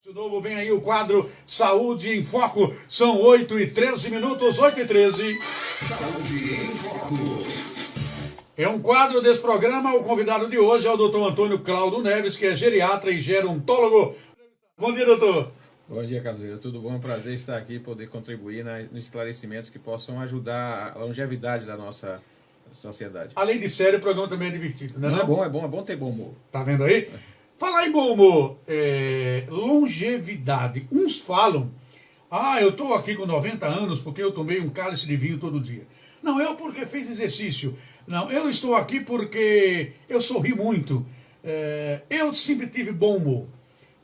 De novo, vem aí o quadro Saúde em Foco. São 8h13, 8h13. Saúde em Foco. É um quadro desse programa. O convidado de hoje é o Dr. Antônio Cláudio Neves, que é geriatra e gerontólogo. Bom dia, doutor. Bom dia, Cazueiro. Tudo bom? Prazer estar aqui, poder contribuir nos esclarecimentos que possam ajudar a longevidade da nossa sociedade. Além de sério, o programa também é divertido, né? Não, é bom ter bom humor. Tá vendo aí? Falar em bom humor, longevidade. Uns falam, eu estou aqui com 90 anos porque eu tomei um cálice de vinho todo dia. Não, eu porque fiz exercício. Não, eu estou aqui porque eu sorri muito. Eu sempre tive bom humor.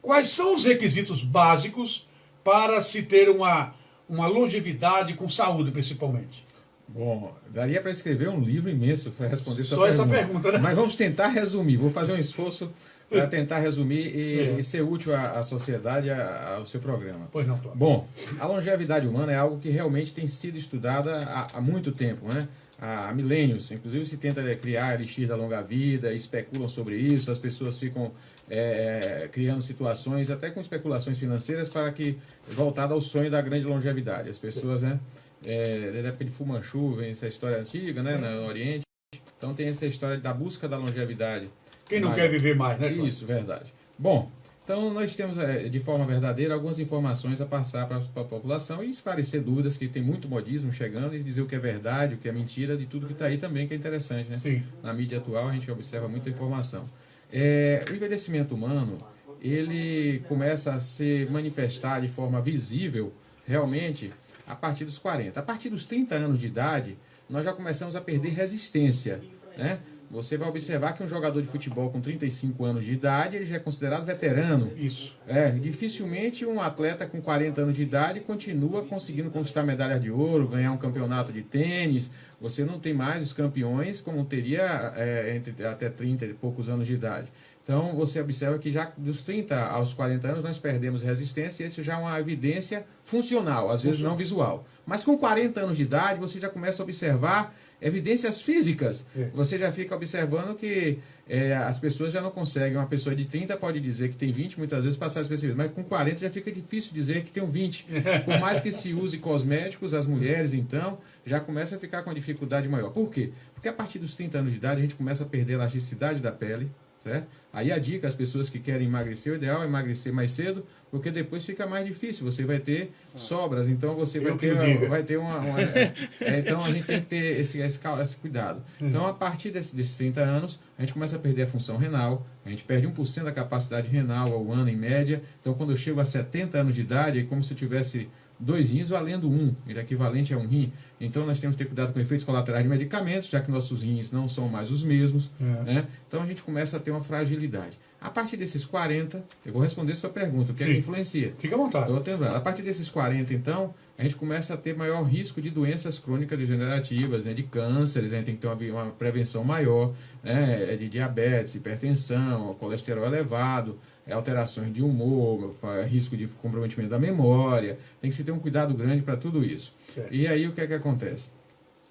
Quais são os requisitos básicos para se ter uma longevidade com saúde, principalmente? Bom, daria para escrever um livro imenso para responder só essa pergunta, né? Mas vamos tentar resumir. Vou fazer um esforço para tentar resumir e ser útil à sociedade, ao seu programa. Pois não, claro. Bom, a longevidade humana é algo que realmente tem sido estudada há muito tempo, né? Há milênios. Inclusive se tenta criar elixir da longa vida, especulam sobre isso, as pessoas ficam criando situações, até com especulações financeiras, para que voltado ao sonho da grande longevidade. As pessoas, né? Da época de Fu Manchu, vem essa história antiga, né? No Oriente. Então tem essa história da busca da longevidade. Quem não quer viver mais, né? Isso, verdade. Bom, então nós temos de forma verdadeira algumas informações a passar para a população e esclarecer dúvidas, que tem muito modismo chegando, e dizer o que é verdade, o que é mentira, de tudo que está aí também, que é interessante, né? Sim. Na mídia atual a gente observa muita informação. O envelhecimento humano, ele começa a se manifestar de forma visível, realmente, a partir dos 40. A partir dos 30 anos de idade, nós já começamos a perder resistência, né? Você vai observar que um jogador de futebol com 35 anos de idade, ele já é considerado veterano. Isso. Dificilmente um atleta com 40 anos de idade continua conseguindo conquistar medalha de ouro, ganhar um campeonato de tênis. Você não tem mais os campeões como teria entre até 30 e poucos anos de idade. Então, você observa que já dos 30 aos 40 anos nós perdemos resistência, e isso já é uma evidência funcional, às vezes não visual. Mas com 40 anos de idade, você já começa a observar evidências físicas. Você já fica observando que as pessoas já não conseguem. Uma pessoa de 30 pode dizer que tem 20, muitas vezes passar despercebido, mas com 40 já fica difícil dizer que tem um 20. Por mais que se use cosméticos, as mulheres, então, já começam a ficar com uma dificuldade maior. Por quê? Porque a partir dos 30 anos de idade, a gente começa a perder a elasticidade da pele, certo? Aí a dica, as pessoas que querem emagrecer, o ideal é emagrecer mais cedo, porque depois fica mais difícil, você vai ter sobras, então você vai ter então a gente tem que ter esse cuidado. Então, a partir desses 30 anos, a gente começa a perder a função renal, a gente perde 1% da capacidade renal ao ano, em média. Então, quando eu chego a 70 anos de idade, é como se eu tivesse 2 rins valendo 1, ele é equivalente a 1 rim. Então nós temos que ter cuidado com efeitos colaterais de medicamentos, já que nossos rins não são mais os mesmos. Né? Então a gente começa a ter uma fragilidade. A partir desses 40, eu vou responder sua pergunta, o que é que influencia? Fica à vontade. A partir desses 40, então, a gente começa a ter maior risco de doenças crônicas degenerativas, né? De cânceres, a gente tem que ter uma prevenção maior, né? De diabetes, hipertensão, colesterol elevado, alterações de humor, risco de comprometimento da memória. Tem que se ter um cuidado grande para tudo isso. Certo. E aí o que é que acontece?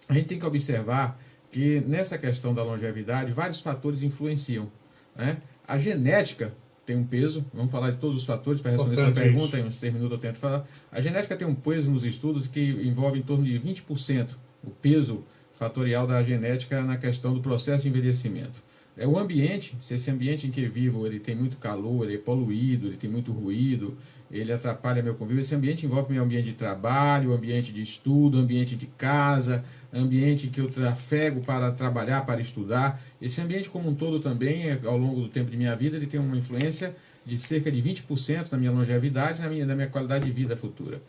A gente tem que observar que nessa questão da longevidade, vários fatores influenciam, né? A genética tem um peso, vamos falar de todos os fatores para responder essa pergunta, em uns 3 minutos eu tento falar. A genética tem um peso nos estudos que envolve em torno de 20%, o peso fatorial da genética na questão do processo de envelhecimento. É o ambiente, se esse ambiente em que vivo ele tem muito calor, ele é poluído, ele tem muito ruído, ele atrapalha meu convívio. Esse ambiente envolve meu ambiente de trabalho, ambiente de estudo, ambiente de casa, ambiente que eu trafego para trabalhar, para estudar. Esse ambiente como um todo também, ao longo do tempo de minha vida, ele tem uma influência de cerca de 20% na minha longevidade, na minha qualidade de vida futura.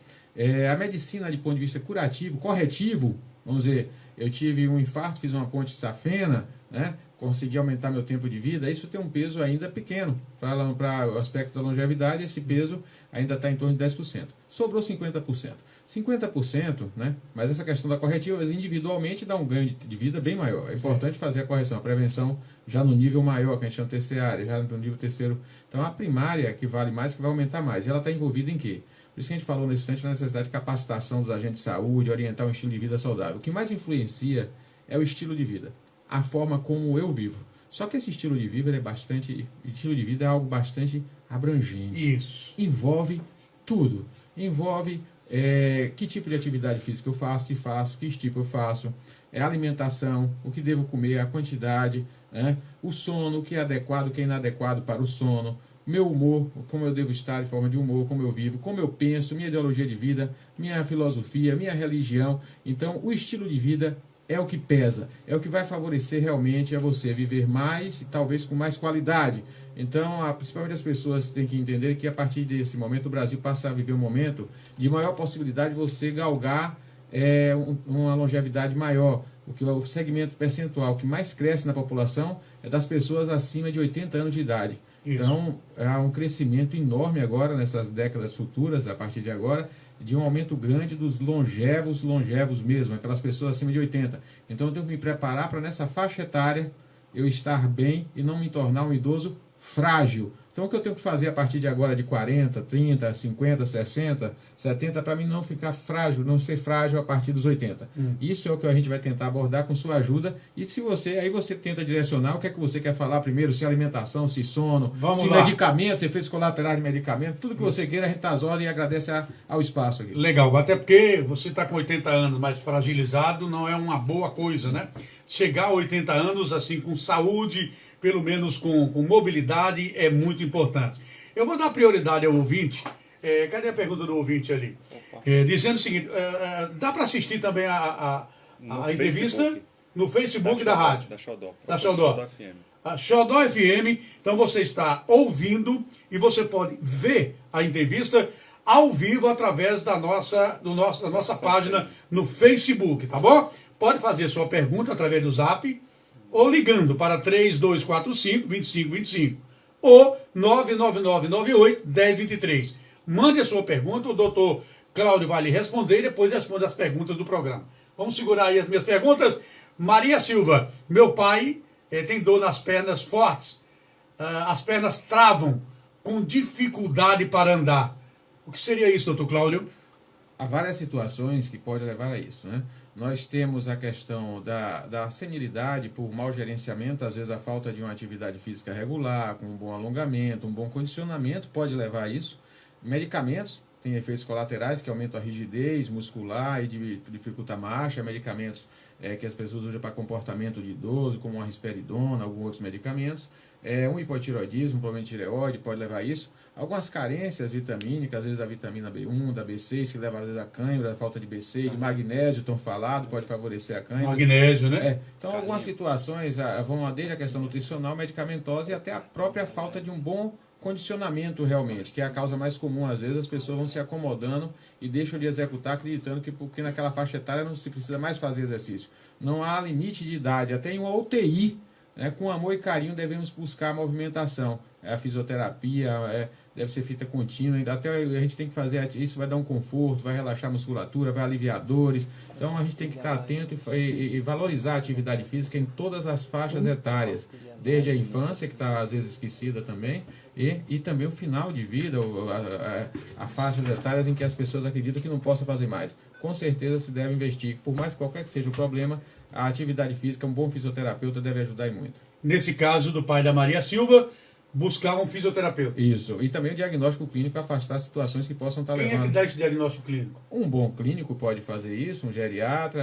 A medicina, de ponto de vista curativo, corretivo, vamos dizer, eu tive um infarto, fiz uma ponte safena, né? Consegui aumentar meu tempo de vida, isso tem um peso ainda pequeno para o aspecto da longevidade. Esse peso ainda está em torno de 10%. Sobrou 50%. 50%, né? Mas essa questão da corretiva, individualmente dá um ganho de vida bem maior. É importante fazer a correção, a prevenção já no nível maior, que a gente chama terciária, já no nível terceiro. Então a primária que vale mais, que vai aumentar mais. E ela está envolvida em quê? Por isso que a gente falou nesse instante na necessidade de capacitação dos agentes de saúde, orientar um estilo de vida saudável. O que mais influencia é o estilo de vida, a forma como eu vivo. Só que esse estilo de vida é algo bastante abrangente. Isso. Envolve tudo. Envolve que tipo de atividade física eu faço, se faço, que tipo eu faço, a alimentação, o que devo comer, a quantidade, né? O sono, o que é adequado, o que é inadequado para o sono, meu humor, como eu devo estar de forma de humor, como eu vivo, como eu penso, minha ideologia de vida, minha filosofia, minha religião. Então, o estilo de vida é o que pesa, é o que vai favorecer realmente a você viver mais e talvez com mais qualidade. Então, principalmente as pessoas têm que entender que a partir desse momento o Brasil passa a viver um momento de maior possibilidade de você galgar uma longevidade maior. Porque o segmento percentual que mais cresce na população é das pessoas acima de 80 anos de idade. Isso. Então, há um crescimento enorme agora, nessas décadas futuras, a partir de agora, de um aumento grande dos longevos mesmo, aquelas pessoas acima de 80. Então, eu tenho que me preparar para, nessa faixa etária, eu estar bem e não me tornar um idoso frágil. Então, o que eu tenho que fazer a partir de agora, de 40, 30, 50, 60, 70, para mim não ficar frágil, não ser frágil a partir dos 80. Isso é o que a gente vai tentar abordar com sua ajuda. E se aí você tenta direcionar o que é que você quer falar primeiro, se alimentação, se sono, se medicamento, se efeitos colaterais de medicamento, tudo que você queira, a gente está às ordens e agradece ao espaço aqui. Legal, até porque você está com 80 anos, mas fragilizado não é uma boa coisa, né? Chegar a 80 anos assim com saúde, pelo menos com mobilidade, é muito importante. Eu vou dar prioridade ao ouvinte. Cadê a pergunta do ouvinte ali? Dizendo o seguinte, dá para assistir também a entrevista no Facebook da rádio. Da Xodó. A Xodó FM. Então você está ouvindo e você pode ver a entrevista ao vivo através da nossa página no Facebook, tá bom? Pode fazer sua pergunta através do Zap ou ligando para 3245-2525 ou 99998-1023. Mande a sua pergunta, o doutor Cláudio vai lhe responder e depois responde as perguntas do programa. Vamos segurar aí as minhas perguntas. Maria Silva, meu pai tem dor nas pernas fortes, as pernas travam, com dificuldade para andar. O que seria isso, doutor Cláudio? Há várias situações que podem levar a isso, né? Nós temos a questão da senilidade por mau gerenciamento, às vezes a falta de uma atividade física regular, com um bom alongamento, um bom condicionamento pode levar a isso. Medicamentos têm efeitos colaterais que aumentam a rigidez muscular e dificultam a marcha. Medicamentos que as pessoas usam para comportamento de idoso, como a risperidona, alguns outros medicamentos. Um hipotireoidismo, um problema de tireoide pode levar a isso. Algumas carências vitamínicas, às vezes da vitamina B1, da B6, que leva às vezes a cãibra, a falta de B6, de magnésio, tão falado, pode favorecer a cãibra. Magnésio, né? Então, algumas situações vão desde a questão nutricional, medicamentosa e até a própria falta de um bom condicionamento realmente, que é a causa mais comum. Às vezes as pessoas vão se acomodando e deixam de executar, acreditando que porque naquela faixa etária não se precisa mais fazer exercício. Não há limite de idade, até em uma UTI, com amor e carinho devemos buscar a movimentação. A fisioterapia deve ser feita contínua, até a gente tem que fazer, isso vai dar um conforto, vai relaxar a musculatura, vai aliviar dores. Então a gente tem que estar atento e valorizar a atividade física em todas as faixas etárias, desde a infância, que está às vezes esquecida também, e também o final de vida, a faixas etárias em que as pessoas acreditam que não possam fazer mais. Com certeza se deve investir, por mais qualquer que seja o problema, a atividade física, um bom fisioterapeuta deve ajudar e muito. Nesse caso do pai da Maria Silva, buscar um fisioterapeuta. Isso, e também o diagnóstico clínico, afastar situações que possam estar levando. Quem é que dá esse diagnóstico clínico? Um bom clínico pode fazer isso, um geriatra,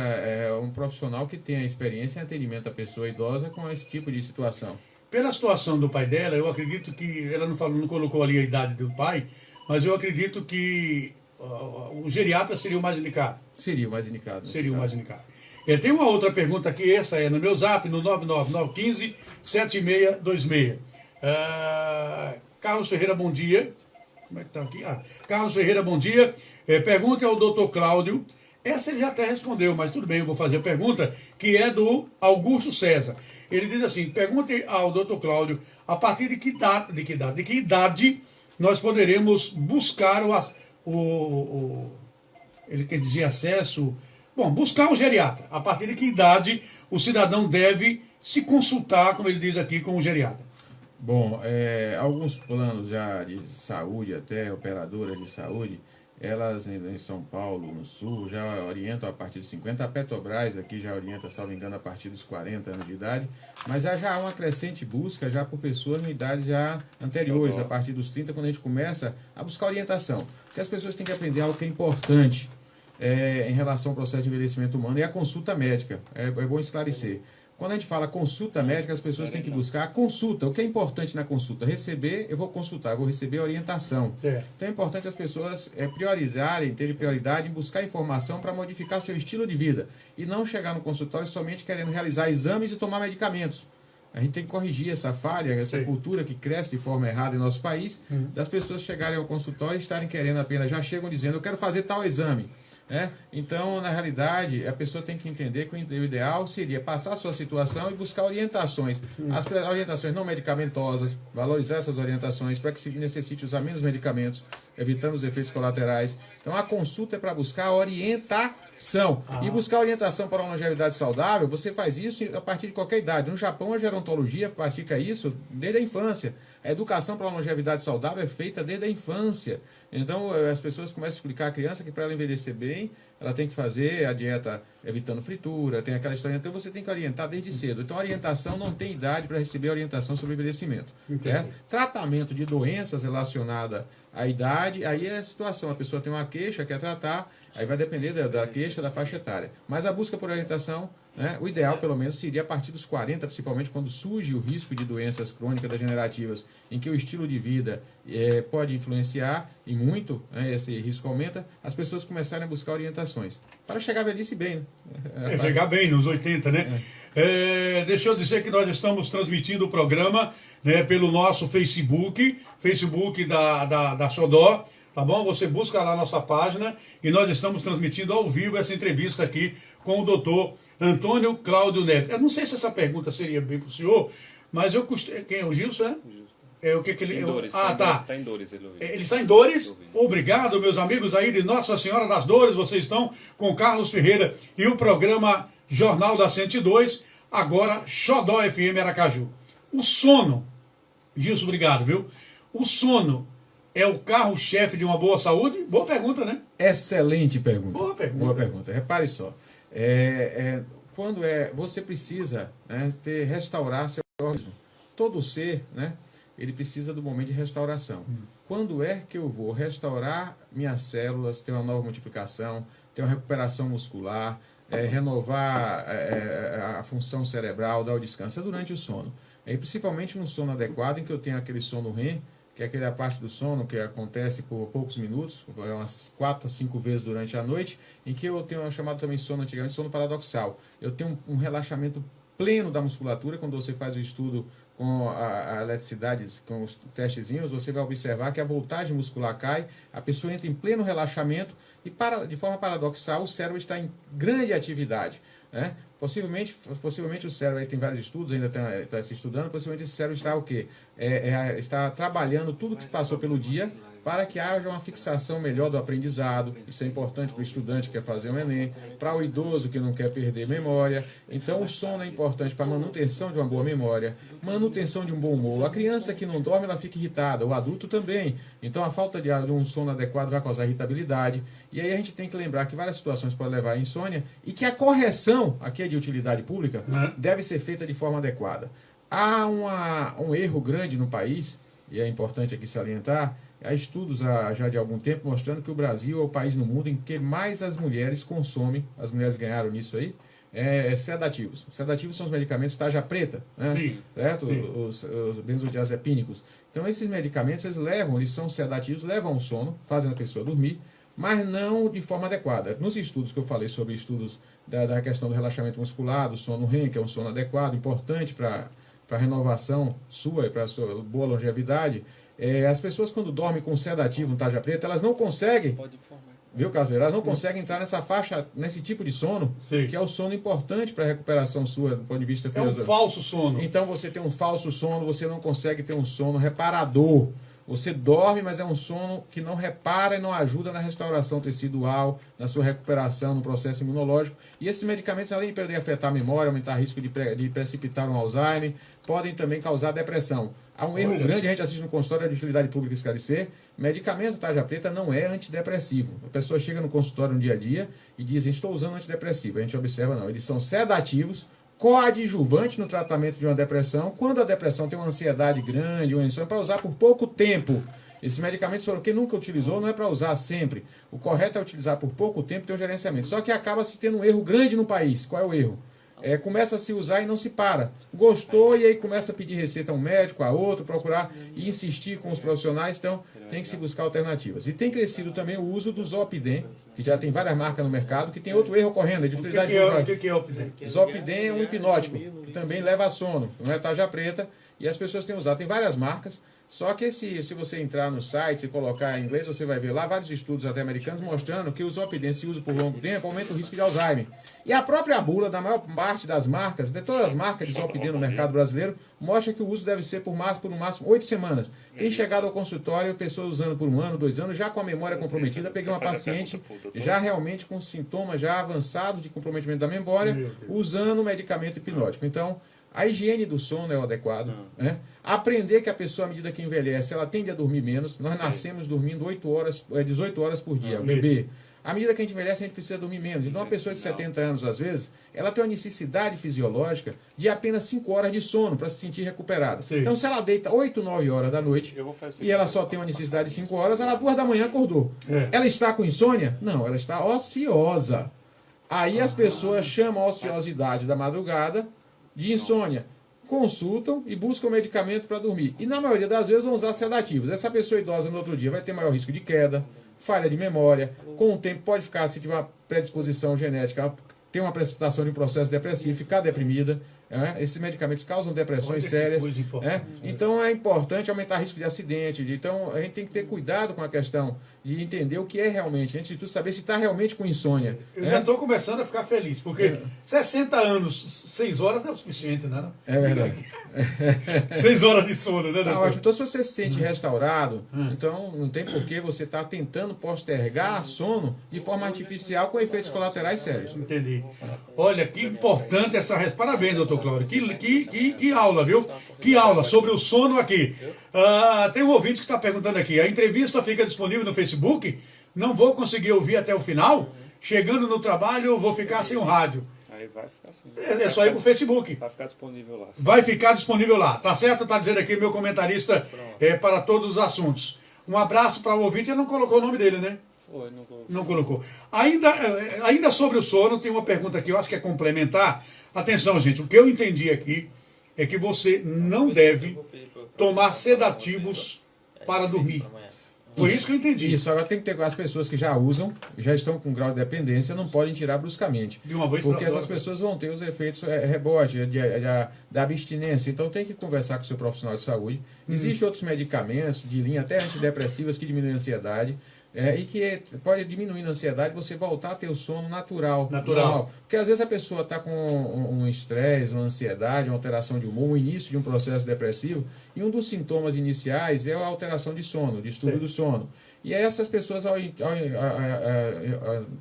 um profissional que tenha experiência em atendimento à pessoa idosa com esse tipo de situação. Pela situação do pai dela, eu acredito que, ela não colocou ali a idade do pai, mas eu acredito que o geriatra seria o mais indicado. Seria o mais indicado. Seria o mais indicado. Tem uma outra pergunta aqui, essa é no meu zap, no 99915-7626. Carlos Ferreira, bom dia. Como é que tá aqui? Carlos Ferreira, bom dia. Pergunta ao doutor Cláudio. Essa ele já até respondeu, mas tudo bem, eu vou fazer a pergunta, que é do Augusto César. Ele diz assim, pergunte ao doutor Cláudio, a partir de que idade nós poderemos buscar ele quer dizer acesso, buscar um geriatra. A partir de que idade o cidadão deve se consultar, como ele diz aqui, com o geriatra? Bom, alguns planos já de saúde, até operadoras de saúde, elas em São Paulo, no Sul, já orientam a partir dos 50. A Petrobras aqui já orienta, salvo engano, a partir dos 40 anos de idade. Mas já há uma crescente busca já por pessoas em idades já anteriores, a partir dos 30, quando a gente começa a buscar orientação. Porque as pessoas têm que aprender algo que é importante em relação ao processo de envelhecimento humano, e a consulta médica. É bom esclarecer. Quando a gente fala consulta médica, as pessoas têm que buscar a consulta. O que é importante na consulta? Receber, eu vou consultar, eu vou receber orientação. Certo. Então é importante as pessoas priorizarem, terem prioridade em buscar informação para modificar seu estilo de vida. E não chegar no consultório somente querendo realizar exames e tomar medicamentos. A gente tem que corrigir essa falha, essa cultura que cresce de forma errada em nosso país, das pessoas chegarem ao consultório e estarem querendo apenas, já chegam dizendo, eu quero fazer tal exame. Então, na realidade, a pessoa tem que entender que o ideal seria passar a sua situação e buscar orientações. As orientações não medicamentosas, valorizar essas orientações para que se necessite usar menos medicamentos, evitando os efeitos colaterais. Então, a consulta é para buscar orientação. E buscar orientação para uma longevidade saudável, você faz isso a partir de qualquer idade. No Japão, a gerontologia pratica isso desde a infância. A educação para uma longevidade saudável é feita desde a infância. Então, as pessoas começam a explicar à criança que para ela envelhecer bem, ela tem que fazer a dieta evitando fritura, tem aquela história. Então, você tem que orientar desde cedo. Então, a orientação não tem idade para receber orientação sobre envelhecimento. Tratamento de doenças relacionadas à idade, aí é a situação. A pessoa tem uma queixa, quer tratar, aí vai depender da queixa, da faixa etária. Mas a busca por orientação, o ideal, pelo menos, seria a partir dos 40, principalmente quando surge o risco de doenças crônicas degenerativas, em que o estilo de vida pode influenciar, e muito, esse risco aumenta, as pessoas começarem a buscar orientações. Para chegar à velhice bem, né? Chegar bem, nos 80, né? Deixa eu dizer que nós estamos transmitindo o programa, né, pelo nosso Facebook da Xodó, tá bom? Você busca lá a nossa página e nós estamos transmitindo ao vivo essa entrevista aqui com o doutor Antônio Cláudio Neto. Eu não sei se essa pergunta seria bem para o senhor, mas eu costumo... Quem é o Gilson, o que ele... Dores, tá. Está em Dores, ele ouviu. Ele está em Dores? Obrigado, meus amigos aí de Nossa Senhora das Dores. Vocês estão com Carlos Ferreira e o programa Jornal da 102, agora Xodó FM Aracaju. O sono, Gilson, obrigado, viu? O sono é o carro-chefe de uma boa saúde? Boa pergunta, né? Excelente pergunta. Boa pergunta. Boa pergunta. Repare só. Quando você precisa restaurar seu organismo. Todo ser, ele precisa do momento de restauração. Quando é que eu vou restaurar minhas células, ter uma nova multiplicação, ter uma recuperação muscular, renovar a função cerebral, dar o descanso? É durante o sono. Principalmente num sono adequado, em que eu tenho aquele sono REM, que é aquela parte do sono que acontece por poucos minutos, umas 4 a 5 vezes durante a noite, em que eu tenho chamado também sono, antigamente, sono paradoxal. Eu tenho um relaxamento pleno da musculatura. Quando você faz o estudo com a eletricidade, com os testezinhos, você vai observar que a voltagem muscular cai, a pessoa entra em pleno relaxamento e, de forma paradoxal, o cérebro está em grande atividade. Possivelmente o cérebro, aí tem vários estudos, ainda está se estudando, possivelmente esse cérebro está o quê? Está trabalhando tudo que passou pelo dia para que haja uma fixação melhor do aprendizado. Isso é importante para o estudante que quer fazer um Enem, para o idoso que não quer perder memória. Então o sono é importante para a manutenção de uma boa memória, manutenção de um bom humor. A criança que não dorme, ela fica irritada, o adulto também. Então a falta de um sono adequado vai causar irritabilidade. E aí a gente tem que lembrar que várias situações podem levar à insônia e que a correção, aqui é de utilidade pública, deve ser feita de forma adequada. Há um erro grande no país, e é importante aqui salientar. Há estudos já de algum tempo mostrando que o Brasil é o país no mundo em que mais as mulheres consomem, as mulheres ganharam nisso aí, sedativos. Sedativos são os medicamentos tarja preta, Sim, certo? Sim. Os benzodiazepínicos. Então esses medicamentos, eles são sedativos, levam ao sono, fazem a pessoa dormir, mas não de forma adequada. Nos estudos que eu falei sobre estudos da questão do relaxamento muscular, do sono REM, que é um sono adequado, importante para a renovação sua e para a sua boa longevidade, as pessoas quando dormem com sedativo no tarja preta, elas não conseguem, viu, Carlos? Elas não conseguem entrar nessa faixa, nesse tipo de sono, Sim. que é o sono importante para a recuperação sua do ponto de vista É um falso sono. Então você tem um falso sono, você não consegue ter um sono reparador. Você dorme, mas é um sono que não repara e não ajuda na restauração tecidual, na sua recuperação, no processo imunológico. E esses medicamentos, além de poder afetar a memória, aumentar o risco de precipitar um Alzheimer, podem também causar depressão. Há um erro grande, a gente assiste no consultório de utilidade pública esclarecer, medicamento tarja preta não é antidepressivo. A pessoa chega no consultório no dia a dia e diz, estou usando antidepressivo. A gente observa, não, eles são sedativos, coadjuvante no tratamento de uma depressão, quando a depressão tem uma ansiedade grande, uma insônia, para usar por pouco tempo. Esses medicamentos foram quem nunca utilizou, não é para usar sempre. O correto é utilizar por pouco tempo e ter um gerenciamento. Só que acaba se tendo um erro grande no país. Qual é o erro? Começa a se usar e não se para. Gostou e aí começa a pedir receita a um médico, a outro, procurar e insistir com os profissionais. Então, tem que se buscar alternativas. E tem crescido também o uso do Zolpidem, que já tem várias marcas no mercado, que tem outro erro ocorrendo. O que é o Zolpidem? Zolpidem é um hipnótico, que também leva a sono. Não é tarja preta. E as pessoas têm usado. Tem várias marcas. Só que se você entrar no site e colocar em inglês, você vai ver lá vários estudos até americanos mostrando que o Zolpidem, se usa por longo tempo, aumenta o risco de Alzheimer. E a própria bula da maior parte das marcas, de todas as marcas de Zolpidem no mercado brasileiro, mostra que o uso deve ser por no máximo 8 semanas. Tem chegado ao consultório, pessoas usando por 1 ano, 2 anos, já com a memória comprometida. Peguei uma paciente já realmente com sintomas já avançados de comprometimento da memória, usando o medicamento hipnótico. Então, a higiene do sono é o adequado. Né? Aprender que a pessoa, à medida que envelhece, ela tende a dormir menos. Nós nascemos dormindo 18 horas por dia, o bebê. À medida que a gente envelhece, a gente precisa dormir menos. Então, uma pessoa de 70 anos, às vezes, ela tem uma necessidade fisiológica de apenas 5 horas de sono para se sentir recuperada. Sim. Então, se ela deita 8, 9 horas da noite e ela só tem uma necessidade de 5 horas, ela 2 da manhã acordou. Ela está com insônia? Não, ela está ociosa. Aí as pessoas chamam a ociosidade da madrugada de insônia, consultam e buscam medicamento para dormir. E na maioria das vezes vão usar sedativos. Essa pessoa idosa no outro dia vai ter maior risco de queda, falha de memória, com o tempo pode ficar, se tiver uma predisposição genética, ter uma precipitação de um processo depressivo, ficar deprimida. Esses medicamentos causam depressões sérias. Então é importante aumentar o risco de acidente. Então a gente tem que ter cuidado com a questão de entender o que é realmente, antes de tudo saber se está realmente com insônia. Eu já estou começando a ficar feliz, porque 60 anos, 6 horas é o suficiente, né? É verdade. 6 horas de sono, né? Tá ótimo. Então, se você se sente restaurado, então não tem por que você estar tentando postergar sono de forma artificial com efeitos colaterais sérios. Entendi. Olha, que importante essa resposta. Parabéns, doutor Cláudio. Que aula, viu? Que aula sobre o sono aqui. Tem um ouvinte que está perguntando aqui. A entrevista fica disponível no Facebook? Não vou conseguir ouvir até o final? Chegando no trabalho, eu vou ficar sem o rádio. Aí vai ficar assim. É só ir pro Facebook. Vai ficar disponível lá. Vai ficar disponível lá. Tá certo? Tá dizendo aqui meu comentarista para todos os assuntos. Um abraço para o ouvinte. Ele não colocou o nome dele, né? Foi, não colocou. Não colocou. Ainda sobre o sono, tem uma pergunta aqui, eu acho que é complementar. Atenção, gente. O que eu entendi aqui é que você não deve tomar sedativos para dormir. Foi isso que eu entendi. Isso, agora tem que ter as pessoas que já usam, já estão com grau de dependência, não podem tirar bruscamente. De uma vez porque essas pessoas vão ter os efeitos rebote, da abstinência. Então tem que conversar com o seu profissional de saúde. Existem outros medicamentos de linha, até antidepressivas, que diminuem a ansiedade. E que pode diminuir a ansiedade, você voltar a ter o sono natural. Normal. Porque às vezes a pessoa está com um estresse, uma ansiedade, uma alteração de humor, o início de um processo depressivo, e um dos sintomas iniciais é a alteração de sono, distúrbio do sono. E aí essas pessoas,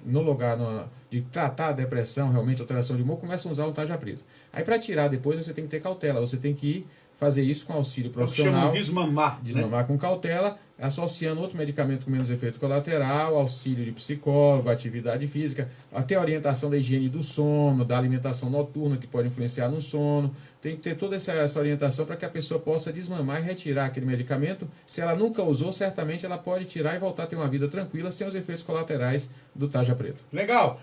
no lugar de tratar a depressão, realmente alteração de humor, começam a usar o tarja preta. Aí para tirar depois você tem que ter cautela, você tem que ir fazer isso com auxílio profissional. Desmamar. Desmamar com cautela, associando outro medicamento com menos efeito colateral, auxílio de psicólogo, atividade física, até a orientação da higiene do sono, da alimentação noturna, que pode influenciar no sono. Tem que ter toda essa orientação para que a pessoa possa desmamar e retirar aquele medicamento. Se ela nunca usou, certamente ela pode tirar e voltar a ter uma vida tranquila, sem os efeitos colaterais do tarja preta. Legal.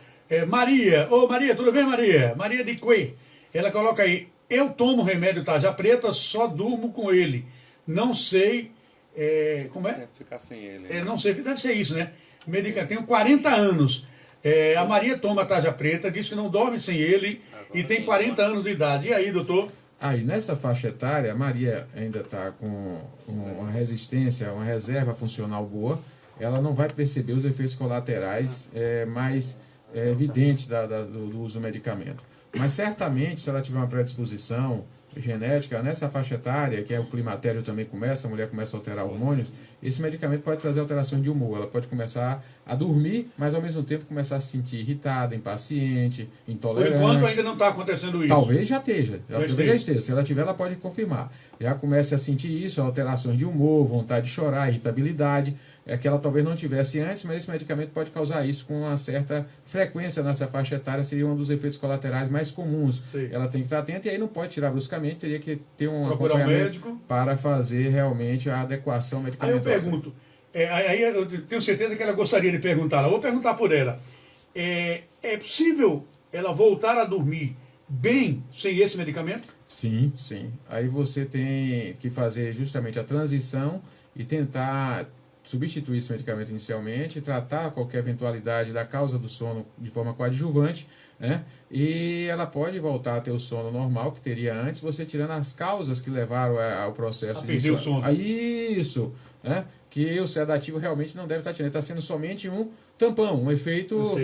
Maria. Ô, Maria, tudo bem, Maria? Maria de Cue. Ela coloca aí: eu tomo remédio tarja preta, só durmo com ele. Não sei... como é? Deve ficar sem ele. Não sei, deve ser isso, né? Tenho 40 anos. A Maria toma tarja preta, diz que não dorme sem ele e tem 40 anos de idade. E aí, doutor? Aí, nessa faixa etária, a Maria ainda está com uma resistência, uma reserva funcional boa. Ela não vai perceber os efeitos colaterais mais evidentes do uso do medicamento. Mas certamente, se ela tiver uma predisposição, genética, nessa faixa etária, que é o climatério também começa, a mulher começa a alterar hormônios, esse medicamento pode trazer alterações de humor. Ela pode começar a dormir, mas ao mesmo tempo começar a se sentir irritada, impaciente, intolerante. Por enquanto ainda não está acontecendo isso. Talvez já esteja. Talvez já esteja. Se ela tiver, ela pode confirmar. Já começa a sentir isso, alterações de humor, vontade de chorar, irritabilidade. É que ela talvez não tivesse antes, mas esse medicamento pode causar isso com uma certa frequência nessa faixa etária, seria um dos efeitos colaterais mais comuns. Sim. Ela tem que estar atenta e aí não pode tirar bruscamente, teria que ter um Procurar um acompanhamento médico para fazer realmente a adequação Aí eu medicamentosa. pergunto, aí eu tenho certeza que ela gostaria de perguntar, eu vou perguntar por ela. É possível ela voltar a dormir bem sem esse medicamento? Sim, sim. Aí você tem que fazer justamente a transição e tentar substituir esse medicamento inicialmente, tratar qualquer eventualidade da causa do sono de forma coadjuvante, né? E ela pode voltar a ter o sono normal que teria antes, você tirando as causas que levaram ao processo A perder o sono. Isso, né? Que o sedativo realmente não deve estar tirando, está sendo somente um tampão, um efeito,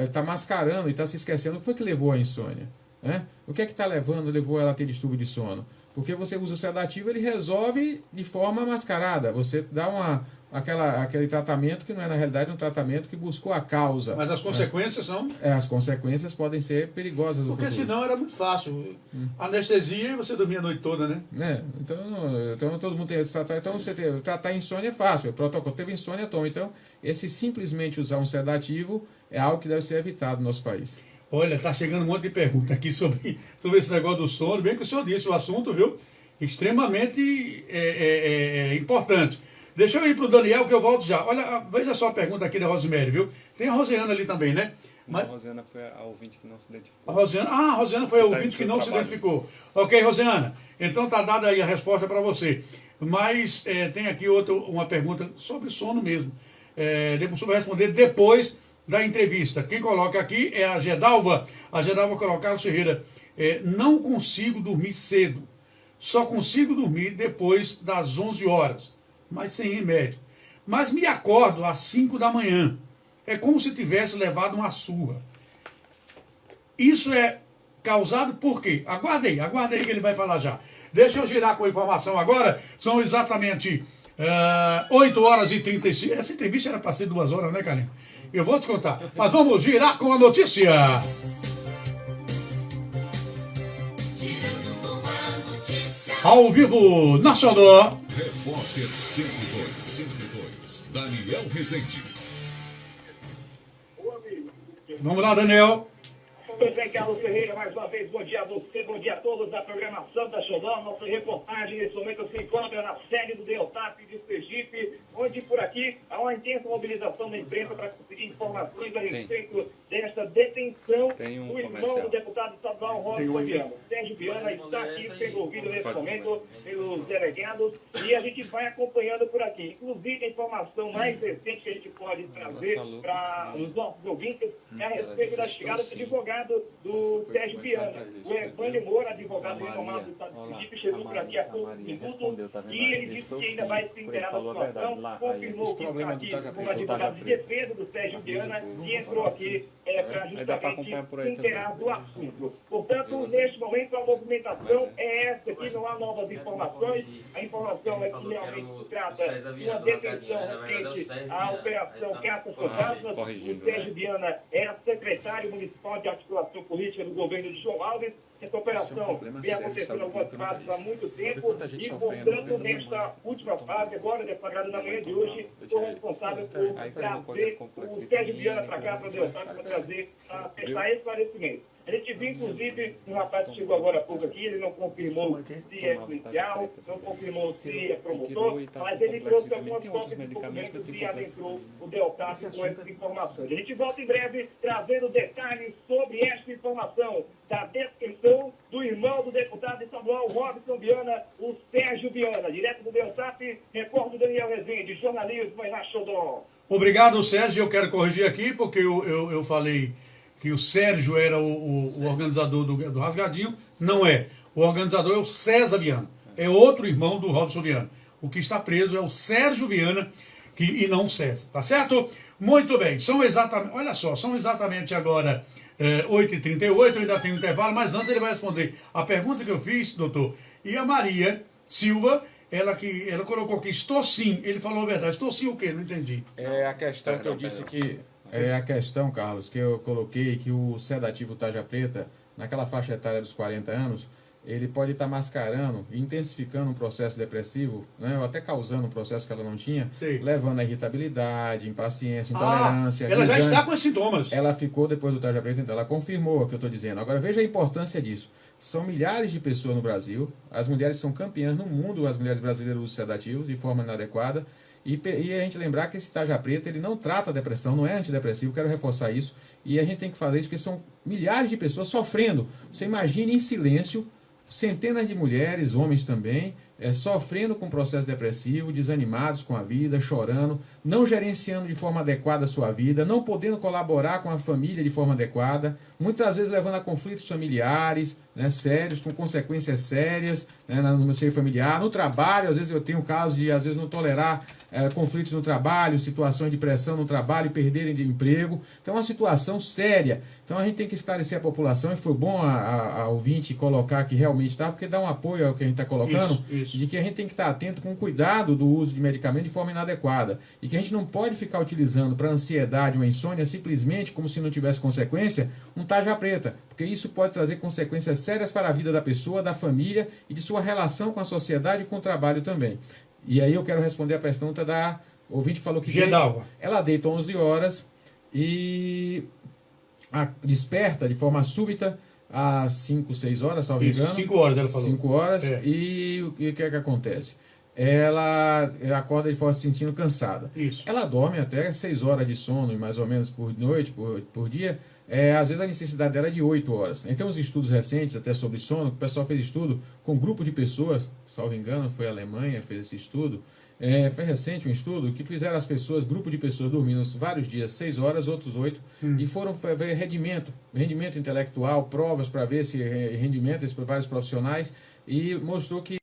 está mascarando e está se esquecendo o que foi que levou à insônia, né? O que é que levou ela a ter distúrbio de sono? Porque você usa o sedativo, ele resolve de forma mascarada, você dá aquele tratamento que não é na realidade um tratamento que buscou a causa. Mas as consequências são... As consequências podem ser perigosas. Porque senão era muito fácil. Anestesia e você dormia a noite toda, né? Então todo mundo tem que tratar. Então tratar insônia é fácil. O protocolo teve insônia, toma. Então, esse simplesmente usar um sedativo é algo que deve ser evitado no nosso país. Olha, tá chegando um monte de pergunta aqui sobre esse negócio do sono. Bem que o senhor disse o assunto, viu? Extremamente importante. Deixa eu ir para o Daniel, que eu volto já. Olha, veja só a pergunta aqui da Rosemary, viu? Tem a Rosiana ali também, né? Mas... A Rosiana foi a ouvinte que não se identificou. A Rosiana foi a ouvinte que não se identificou. Ok, Rosiana. Então tá dada aí a resposta para você. Mas tem aqui uma pergunta sobre sono mesmo. O senhor vai responder depois da entrevista. Quem coloca aqui é a Gedalva. A Gedalva colocar, Ferreira. Não consigo dormir cedo. Só consigo dormir depois das 11 horas. Mas sem remédio. Mas me acordo às 5 da manhã. É como se tivesse levado uma surra. Isso é causado por quê? Aguarda aí que ele vai falar já. Deixa eu girar com a informação agora. São exatamente 8 horas e 35. Essa entrevista era para ser 2 horas, né, Carlinhos? Eu vou te contar. Mas vamos girar com a notícia. Ao vivo, nacional. Repórter 102, Daniel Rezende. Vamos lá, Daniel. Pois bem, Carlos Ferreira, mais uma vez, bom dia a você, bom dia a todos da programação da Xodó. Nossa reportagem nesse momento se encontra na sede do DELTAP de Sergipe, onde por aqui há uma intensa mobilização da imprensa para conseguir informações a respeito desta detenção do irmão do deputado estadual Robson Viana. Sérgio Viana está aqui sendo ouvido nesse momento pelos delegados e a gente vai acompanhando por aqui. Inclusive, a informação mais recente que a gente pode trazer para os nossos ouvintes é a respeito da chegada do advogado do Sérgio Viana. O Evandro Moura, advogado renomado do estado de Sergipe, chegou por aqui há poucos minutos e ele disse que ainda vai se inteirar da situação, confirmou que está aqui como advogado de defesa do Sérgio Viana e entrou aqui para justamente inteirar do assunto. Portanto, neste momento, a movimentação é essa aqui, não há novas informações. A informação é que realmente se trata de uma detenção referente à Operação Caça Fantasmas. O Sérgio Viana era secretário municipal de articulação política do governo de João Alves. Essa operação vem acontecendo em algumas fases há muito tempo e, portanto, nesta última fase, agora deflagrada na manhã de hoje, sou responsável por trazer o Sérgio Viana para cá, para o DELTAP, para trazer, para prestar esclarecimento. A gente viu, inclusive, um rapaz que chegou agora há pouco aqui, ele não confirmou se é policial, não confirmou se é promotor, mas ele trouxe algumas cópias de documentos e adentrou o DELTAP com essas informações. A gente volta em breve trazendo detalhes sobre esta informação da detenção do irmão do deputado estadual Robson Viana, o Sérgio Viana. Direto do DELTAP, repórter Daniel Rezende, jornalismo na Xodó. Obrigado, Sérgio. Eu quero corrigir aqui, porque eu falei que o Sérgio era o organizador do Rasgadinho. Não é. O organizador é o César Viana. É outro irmão do Robson Viana. O que está preso é o Sérgio Viana e não o César. Tá certo? Muito bem. Olha só, são exatamente agora 8h38, eu ainda tenho intervalo, mas antes ele vai responder a pergunta que eu fiz, doutor. E a Maria Silva, ela colocou aqui, estou sim. Ele falou a verdade. Estou sim o quê? Não entendi. É a questão que eu disse que... É a questão, Carlos, que eu coloquei que o sedativo tarja preta, naquela faixa etária dos 40 anos, ele pode estar mascarando e intensificando um processo depressivo, né, ou até causando um processo que ela não tinha, Sim. levando a irritabilidade, impaciência, intolerância. Ela já desânimo. está com os sintomas. Ela ficou depois do tarja preta, então ela confirmou o que eu estou dizendo. Agora veja a importância disso. São milhares de pessoas no Brasil, as mulheres são campeãs no mundo, as mulheres brasileiras usam sedativos de forma inadequada, e a gente lembrar que esse tarja preta ele não trata a depressão, não é antidepressivo, quero reforçar isso, e a gente tem que fazer isso porque são milhares de pessoas sofrendo. Você imagine em silêncio, centenas de mulheres, homens também, sofrendo com processo depressivo, desanimados com a vida, chorando, não gerenciando de forma adequada a sua vida, não podendo colaborar com a família de forma adequada, muitas vezes levando a conflitos familiares, né, sérios, com consequências sérias, né, no meu seio familiar, no trabalho. Às vezes eu tenho casos de, às vezes, não tolerar conflitos no trabalho, situações de pressão no trabalho e perderem de emprego. Então é uma situação séria. Então a gente tem que esclarecer a população, e foi bom a ouvinte colocar que realmente está, porque dá um apoio ao que a gente está colocando, Isso. de que a gente tem que estar atento com o cuidado do uso de medicamento de forma inadequada, e que a gente não pode ficar utilizando para ansiedade ou insônia simplesmente como se não tivesse consequência um tarja preta, porque isso pode trazer consequências sérias para a vida da pessoa, da família e de sua relação com a sociedade e com o trabalho também. E aí eu quero responder a pergunta da ouvinte que falou que Gedalva. ela deita 11 horas e desperta de forma súbita às 5, 6 horas, salvo engano. 5 horas ela falou. 5 horas. É. E o que é que acontece? Ela acorda de forma se sentindo cansada. Isso. Ela dorme até 6 horas de sono, mais ou menos por noite, por dia. Às vezes a necessidade dela é de 8 horas. Então, os estudos recentes, até sobre sono, o pessoal fez estudo com um grupo de pessoas, salvo engano, foi a Alemanha, fez esse estudo. Foi recente um estudo que fizeram as pessoas, grupo de pessoas dormindo vários dias, 6 horas, outros 8, e foram ver rendimento intelectual, provas para ver se rendimento para vários profissionais, e mostrou que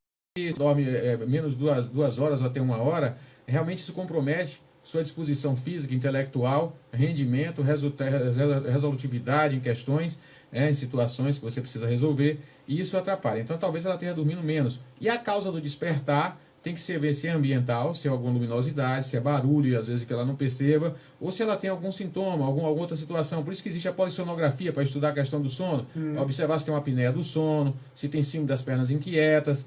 dorme menos 2 horas ou até 1 hora, realmente isso compromete sua disposição física, intelectual, rendimento, resolutividade em questões, em situações que você precisa resolver, e isso atrapalha. Então talvez ela esteja dormindo menos. E a causa do despertar tem que ver se é ambiental, se é alguma luminosidade, se é barulho, e às vezes que ela não perceba, ou se ela tem algum sintoma, alguma outra situação. Por isso que existe a polissonografia, para estudar a questão do sono. Observar se tem uma apneia do sono, se tem síndrome das pernas inquietas,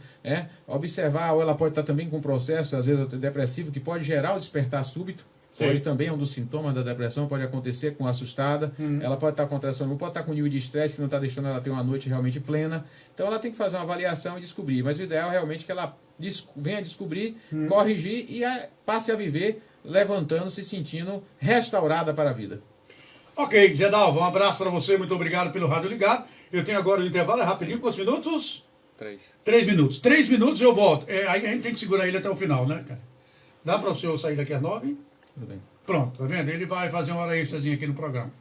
observar, ou ela pode estar também com um processo, às vezes depressivo, que pode gerar o despertar súbito. Sim. Pode também, um dos sintomas da depressão, pode acontecer com assustada, ela pode estar com contração, pode estar com nível de estresse que não está deixando ela ter uma noite realmente plena. Então ela tem que fazer uma avaliação e descobrir, mas o ideal é realmente que ela venha descobrir, corrigir e passe a viver levantando-se, sentindo restaurada para a vida. Ok, Gedalva, um abraço para você, muito obrigado pelo rádio ligado. Eu tenho agora o intervalo, é rapidinho, quantos minutos? 3. 3 minutos. 3 minutos eu volto. Aí a gente tem que segurar ele até o final, né, cara? Dá para o senhor sair daqui às 9? Tudo bem. Pronto, tá vendo? Ele vai fazer uma hora extrazinha aqui no programa.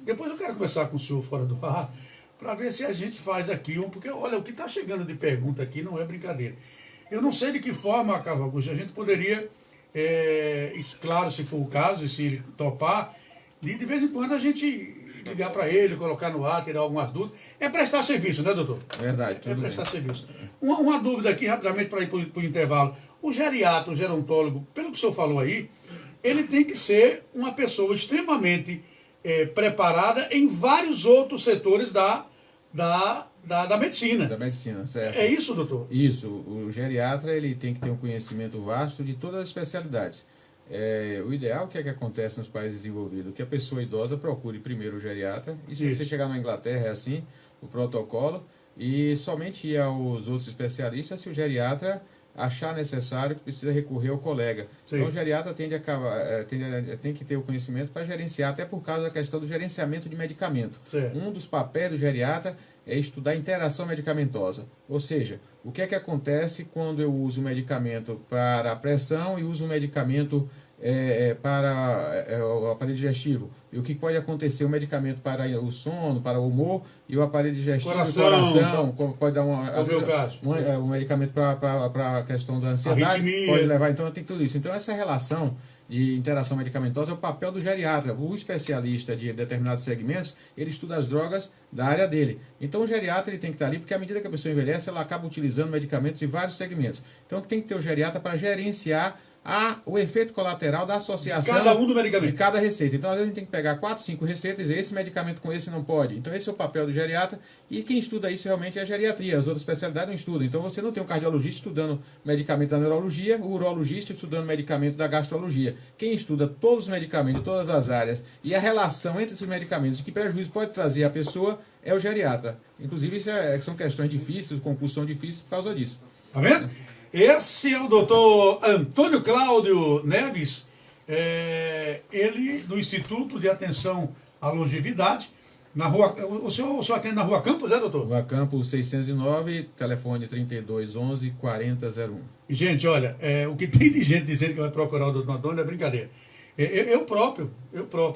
Depois eu quero conversar com o senhor fora do ar, para ver se a gente faz aqui porque olha, o que está chegando de pergunta aqui não é brincadeira. Eu não sei de que forma, Carlos Augusto, a gente poderia, claro, se for o caso, e se ele topar, de vez em quando a gente ligar para ele, colocar no ar, tirar algumas dúvidas. É prestar serviço, né, doutor? Verdade, É tudo prestar bem. serviço. Uma dúvida aqui, rapidamente, para ir para o intervalo. O geriatra, o gerontólogo, pelo que o senhor falou aí, ele tem que ser uma pessoa extremamente preparada em vários outros setores da medicina. Da medicina, certo? É isso, doutor? Isso, o geriatra ele tem que ter um conhecimento vasto de todas as especialidades. O ideal que acontece nos países desenvolvidos, que a pessoa idosa procure primeiro o geriatra, e se Isso. você chegar na Inglaterra é assim, o protocolo, e somente ir aos outros especialistas se o geriatra achar necessário que precisa recorrer ao colega. Sim. Então o geriatra tem que ter o conhecimento para gerenciar, até por causa da questão do gerenciamento de medicamento. Certo. Um dos papéis do geriatra é estudar a interação medicamentosa. Ou seja, o que é que acontece quando eu uso um medicamento para a pressão e uso um medicamento para o aparelho digestivo, e o que pode acontecer, o medicamento para o sono, para o humor, e o aparelho digestivo, coração pode dar um medicamento para a questão da ansiedade, arritmia. Pode levar, então tem tudo isso. Então essa relação de interação medicamentosa é o papel do geriatra. O especialista de determinados segmentos, ele estuda as drogas da área dele. Então o geriatra ele tem que estar ali, porque à medida que a pessoa envelhece, ela acaba utilizando medicamentos em vários segmentos. Então tem que ter o geriatra para gerenciar o efeito colateral da associação cada um do medicamento. de cada receita. Então, às vezes, a gente tem que pegar 4, 5 receitas e dizer, esse medicamento com esse não pode. Então, esse é o papel do geriatra, e quem estuda isso realmente é a geriatria. As outras especialidades não estudam. Então, você não tem um cardiologista estudando medicamento da neurologia, o urologista estudando medicamento da gastrologia. Quem estuda todos os medicamentos de todas as áreas e a relação entre esses medicamentos e que prejuízo pode trazer à pessoa é o geriatra. Inclusive, isso são questões difíceis, os concursos são difíceis por causa disso. Tá vendo? Esse é o doutor Antônio Cláudio Neves, ele do Instituto de Atenção à Longevidade, na rua. O senhor atende na Rua Campos, doutor? Rua Campos 609, telefone 3211-4001. Gente, olha, o que tem de gente dizendo que vai procurar o doutor Antônio é brincadeira. Eu próprio,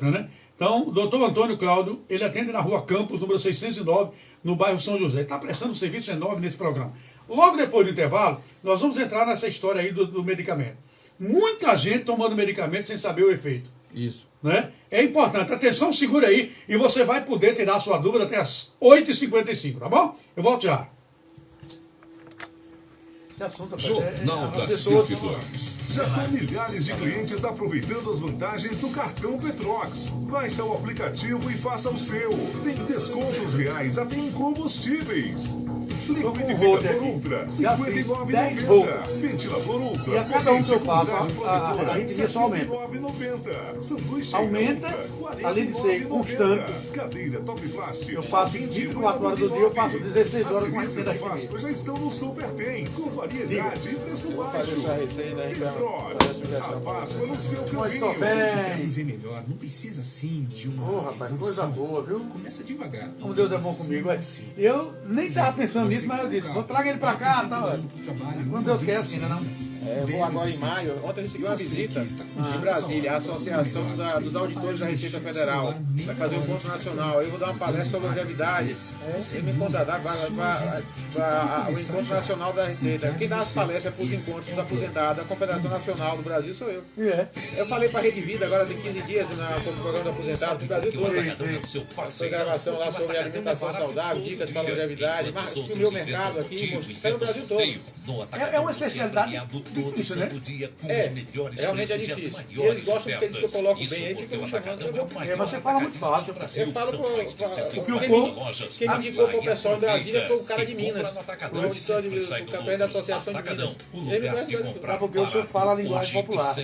né? Então, o doutor Antônio Cláudio, ele atende na Rua Campos, número 609, no bairro São José. Está prestando um serviço enorme nesse programa. Logo depois do intervalo, nós vamos entrar nessa história aí do medicamento. Muita gente tomando medicamento sem saber o efeito. Isso. Né? É importante. Atenção, segura aí e você vai poder tirar a sua dúvida até as 8h55, tá bom? Eu volto já. Esse assunto, Jornal da 102. Já são milhares de clientes aproveitando as vantagens do cartão Petrox. Baixe o aplicativo e faça o seu. Tem descontos reais até em combustíveis. Liquidificador Ultra, R$ 59,90. Ventilador Ultra, e a cada um que eu faço, a gente só aumenta. Aumenta, além de ser constante. Cadeira Top Plástico. Eu faço 24 horas do dia, eu faço 16 horas com a receita da Páscoa já estão no Super Tem, com variedade e preço baixo. Vou fazer essa receita aí para fazer a sugestão. A Páscoa no seu caminho. Pra viver melhor, não precisa assim de uma... rapaz, coisa boa, viu? Começa devagar. Como Deus é bom comigo, eu nem estava pensando nisso, mas eu disse, vou traga ele para cá, tá? Quando Deus quer, assim, não? Eu vou agora em maio. Ontem eu recebi uma visita de Brasília, a Associação dos Auditores da Receita Federal. Vai fazer um encontro nacional. Eu vou dar uma palestra sobre longevidade. Ele me contratar para o Encontro Nacional da Receita. Quem dá as palestras para os encontros dos aposentados, a Confederação Nacional do Brasil, sou eu. Eu falei para a Rede Vida agora tem 15 dias como programa do aposentado do Brasil todo. Foi gravação lá sobre alimentação saudável, dicas para longevidade, filmei o mercado aqui, foi no Brasil todo. É uma especialidade difícil, né? Realmente é difícil. E eles gostam porque eles que eu coloco bem, aí ficam me chamando. Você fala muito fácil. Eu falo quem me indicou para o pessoal em Brasília foi o cara de Minas, o auditor o campeão da Associação de Minas. Ele me conhece porque o senhor fala a linguagem popular.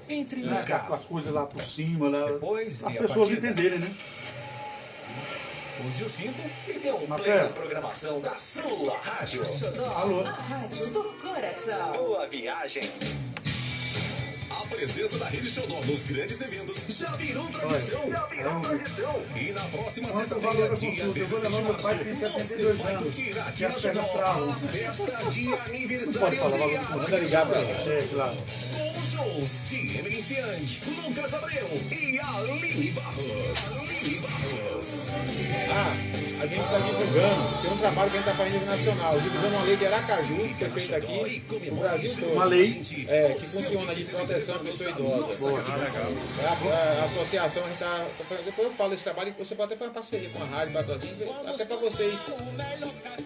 Entre com as coisas lá por cima, lá, depois as pessoas entenderem, né? Use o cinto e dê um play na programação da sua rádio. Alô? A rádio do coração. Boa viagem. A presença da Rede Xodó nos grandes eventos já virou tradição. E na próxima sexta-feira, dia 16 de março, você vai curtir aqui na Xodó a festa de aniversário com shows de Emily Cian, Lucas Abreu e a Lili Barros. A gente está divulgando, tem um trabalho que a gente está fazendo a nível nacional, divulgando uma lei de Aracaju, que foi feita aqui no Brasil todo. Uma lei que funciona de proteção à pessoa idosa. A associação, a gente está. Depois eu falo desse trabalho, você pode até fazer uma parceria com a rádio, patrocínio, até para vocês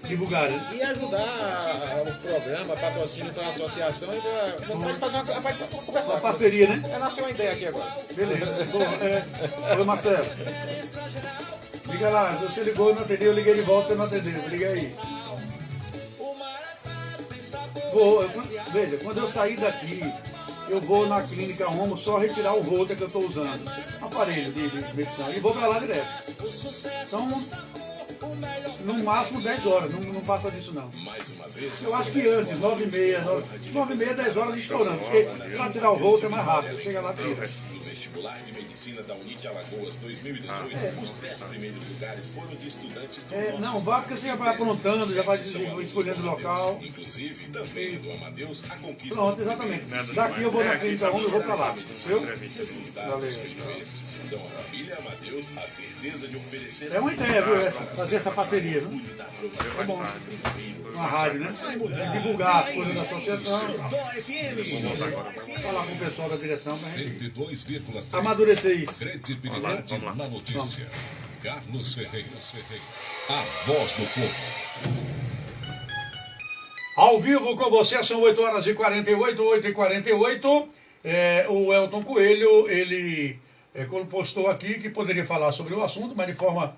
divulgarem. E ajudar o programa, patrocínio para a associação e para vontade de fazer uma conversar. Uma parceria, né? Nasceu uma ideia aqui agora. Beleza. Oi, Marcelo. Liga lá, você ligou, eu não atendi, eu liguei de volta, você não atendeu. Liga aí. Veja, quando eu sair daqui, eu vou na clínica Homo só retirar o Volta que eu estou usando. Aparelho de medição. E vou para lá direto. Então, No máximo 10 horas, não passa disso não. Mais uma vez, Eu acho que antes, 9h30, 10 horas estourando, porque para tirar o voo é mais rápido, chega lá e tira. no vestibular de medicina da Unite Alagoas 2018, os 10 primeiros lugares foram de estudantes do Não, vá porque você já vai aprontando, já vai escolhendo o local. Inclusive, também do Amadeus, a conquista. Pronto, exatamente. Daqui eu vou na clínica 1 e vou para lá. Viu? Resultados estes dão à família Amadeus a certeza de oferecer É uma ideia, viu, fazer essa parceria, viu? É bom. Uma rádio, né? Divulgar as coisas da associação. Falar com o pessoal da direção para gente 102,3. amadurecer isso. Credibilidade na notícia. Carlos Ferreira. A voz do povo. Ao vivo com você, são 8h48, 8h48. O Elton Coelho, ele postou aqui que poderia falar sobre o assunto, mas de forma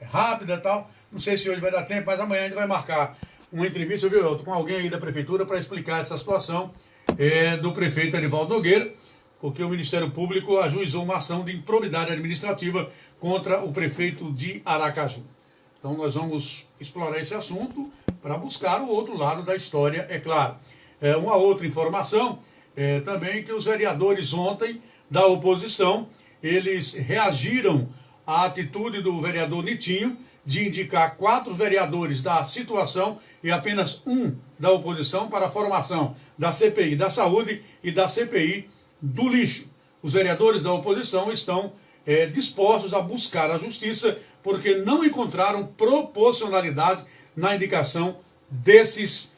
rápida e tal. Não sei se hoje vai dar tempo, mas amanhã a gente vai marcar uma entrevista, viu, Elton, com alguém aí da prefeitura para explicar essa situação do prefeito Edivaldo Nogueira, porque o Ministério Público ajuizou uma ação de improbidade administrativa contra o prefeito de Aracaju. Então nós vamos explorar esse assunto para buscar o outro lado da história, é claro. Uma outra informação também que os vereadores ontem da oposição, eles reagiram à atitude do vereador Nitinho de indicar 4 vereadores da situação e apenas um da oposição para a formação da CPI da saúde e da CPI do lixo. Os vereadores da oposição estão dispostos a buscar a justiça porque não encontraram proporcionalidade na indicação desses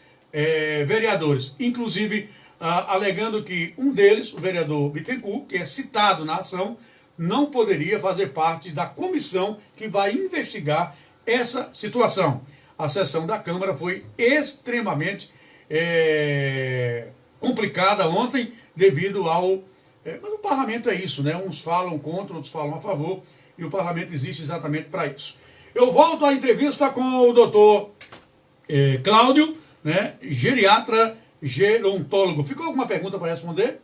vereadores. Inclusive, alegando que um deles, o vereador Bittencourt, que é citado na ação, não poderia fazer parte da comissão que vai investigar essa situação. A sessão da Câmara foi extremamente complicada ontem, devido ao... mas o parlamento é isso, né? Uns falam contra, outros falam a favor, e o parlamento existe exatamente para isso. Eu volto à entrevista com o doutor Cláudio, né? Geriatra, gerontólogo. Ficou alguma pergunta para responder?